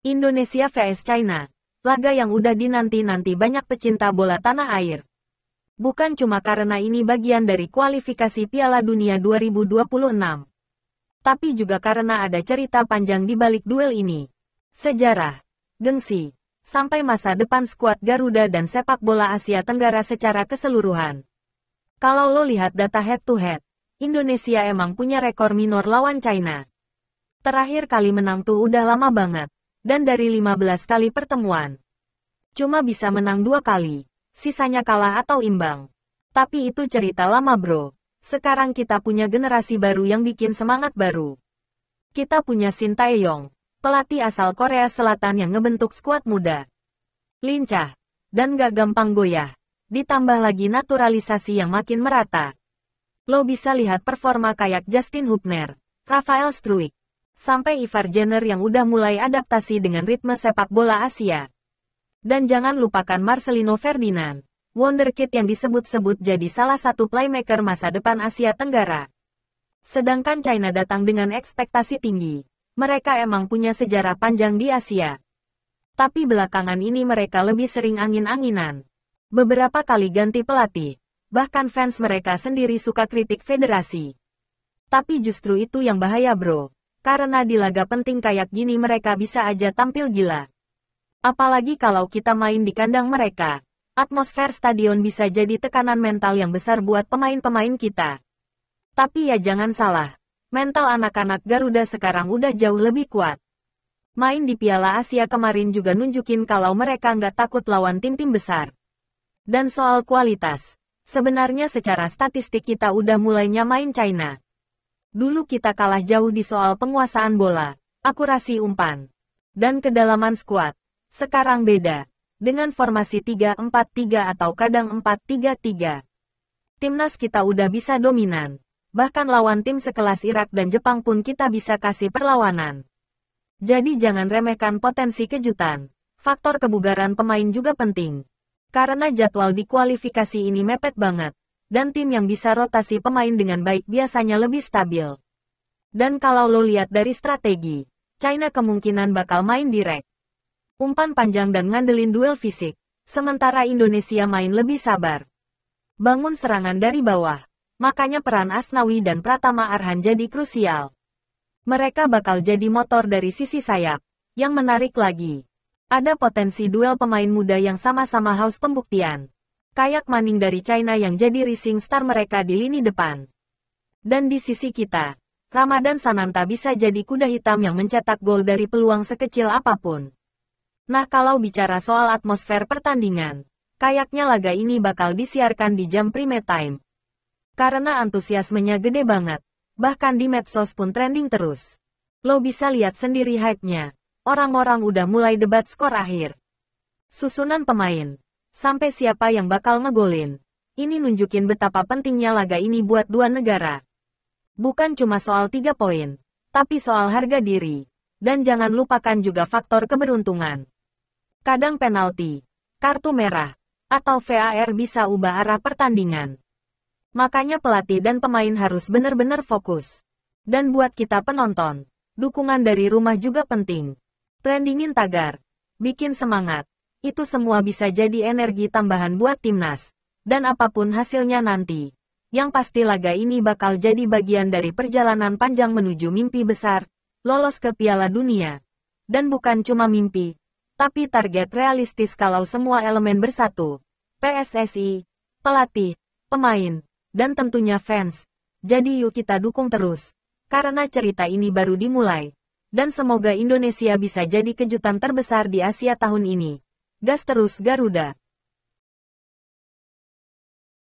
Indonesia vs China. Laga yang udah dinanti-nanti banyak pecinta bola tanah air. Bukan cuma karena ini bagian dari kualifikasi Piala Dunia 2026. Tapi juga karena ada cerita panjang di balik duel ini. Sejarah, gengsi, sampai masa depan skuad Garuda dan sepak bola Asia Tenggara secara keseluruhan. Kalau lo lihat data head to head, Indonesia emang punya rekor minor lawan China. Terakhir kali menang tuh udah lama banget. Dan dari 15 kali pertemuan, cuma bisa menang 2 kali, sisanya kalah atau imbang. Tapi itu cerita lama bro. Sekarang kita punya generasi baru yang bikin semangat baru. Kita punya Shin Tae-yong, pelatih asal Korea Selatan yang ngebentuk skuad muda. Lincah, dan gak gampang goyah. Ditambah lagi naturalisasi yang makin merata. Lo bisa lihat performa kayak Justin Hubner, Rafael Struijk, sampai Ivar Jenner yang udah mulai adaptasi dengan ritme sepak bola Asia. Dan jangan lupakan Marcelino Ferdinand, wonderkid yang disebut-sebut jadi salah satu playmaker masa depan Asia Tenggara. Sedangkan China datang dengan ekspektasi tinggi. Mereka emang punya sejarah panjang di Asia. Tapi belakangan ini mereka lebih sering angin-anginan. Beberapa kali ganti pelatih. Bahkan fans mereka sendiri suka kritik federasi. Tapi justru itu yang bahaya bro. Karena di laga penting kayak gini mereka bisa aja tampil gila. Apalagi kalau kita main di kandang mereka. Atmosfer stadion bisa jadi tekanan mental yang besar buat pemain-pemain kita. Tapi ya jangan salah. Mental anak-anak Garuda sekarang udah jauh lebih kuat. Main di Piala Asia kemarin juga nunjukin kalau mereka nggak takut lawan tim-tim besar. Dan soal kualitas. Sebenarnya secara statistik kita udah mulai nyamain China. Dulu kita kalah jauh di soal penguasaan bola, akurasi umpan, dan kedalaman skuad. Sekarang beda, dengan formasi 3-4-3 atau kadang 4-3-3. Timnas kita udah bisa dominan, bahkan lawan tim sekelas Irak dan Jepang pun kita bisa kasih perlawanan. Jadi jangan remehkan potensi kejutan. Faktor kebugaran pemain juga penting. Karena jadwal di kualifikasi ini mepet banget. Dan tim yang bisa rotasi pemain dengan baik biasanya lebih stabil. Dan kalau lo lihat dari strategi, China kemungkinan bakal main direct. Umpan panjang dan ngandelin duel fisik, sementara Indonesia main lebih sabar. Bangun serangan dari bawah, makanya peran Asnawi dan Pratama Arhan jadi krusial. Mereka bakal jadi motor dari sisi sayap, yang menarik lagi. Ada potensi duel pemain muda yang sama-sama haus pembuktian. Kayak Manning dari China yang jadi rising star mereka di lini depan. Dan di sisi kita, Ramadan Sananta bisa jadi kuda hitam yang mencetak gol dari peluang sekecil apapun. Nah kalau bicara soal atmosfer pertandingan, kayaknya laga ini bakal disiarkan di jam prime time. Karena antusiasmenya gede banget, bahkan di medsos pun trending terus. Lo bisa lihat sendiri hype-nya, orang-orang udah mulai debat skor akhir. Susunan pemain. Sampai siapa yang bakal ngegolin. Ini nunjukin betapa pentingnya laga ini buat dua negara. Bukan cuma soal 3 poin, tapi soal harga diri. Dan jangan lupakan juga faktor keberuntungan. Kadang penalti, kartu merah, atau VAR bisa ubah arah pertandingan. Makanya pelatih dan pemain harus benar-benar fokus. Dan buat kita penonton, dukungan dari rumah juga penting. Trendingin tagar, bikin semangat. Itu semua bisa jadi energi tambahan buat timnas. Dan apapun hasilnya nanti. Yang pasti laga ini bakal jadi bagian dari perjalanan panjang menuju mimpi besar. Lolos ke Piala Dunia. Dan bukan cuma mimpi. Tapi target realistis kalau semua elemen bersatu. PSSI, pelatih, pemain, dan tentunya fans. Jadi yuk kita dukung terus. Karena cerita ini baru dimulai. Dan semoga Indonesia bisa jadi kejutan terbesar di Asia tahun ini. Gas terus Garuda!